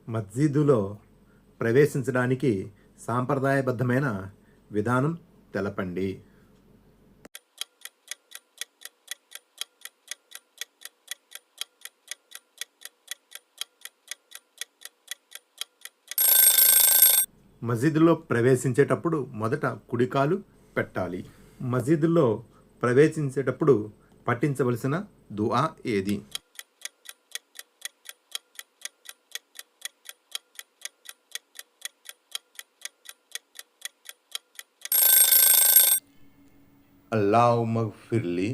మస్జిదులో ప్రవేశించడానికి సాంప్రదాయబద్ధమైన విధానం తెలపండి. మసీదులో ప్రవేశించేటప్పుడు మొదట కుడికాలు పెట్టాలి. మసీదులో ప్రవేశించేటప్పుడు పఠించవలసిన దుఆ ఏది? అల్లాహుమ్మ గ్ఫిర్లీ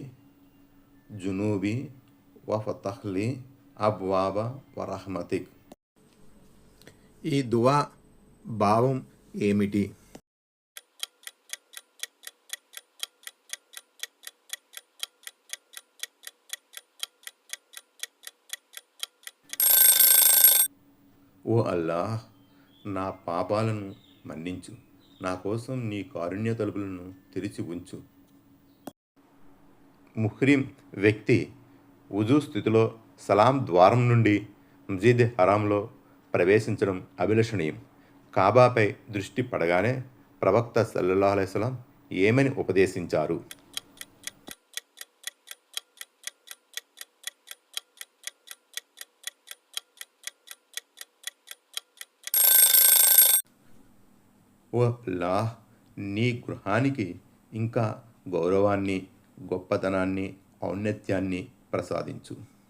జునూబీ వఫతహ్లీ అబ్వాబ వరహ్మతిక్. ఈ దువా భావం ఏమిటి? ఓ అల్లాహ్, నా పాపాలను మన్నించు, నా కోసం నీ కారుణ్య తలుపులను తెరిచి ఉంచు. ముహ్రిం వ్యక్తి వుజూ స్థితిలో సలాం ద్వారం నుండి మస్జిద్ హరాంలో ప్రవేశించడం అభిలషణీయం. కాబాపై దృష్టి పడగానే ప్రవక్త సల్లల్లాహు అలైహి వసల్లం ఏమని ఉపదేశించారు? ఓ అల్లాహ్, నీ గృహానికి ఇంకా గౌరవాన్ని, గొప్పతనాన్ని, ఔన్నత్యాన్ని ప్రసాదించు.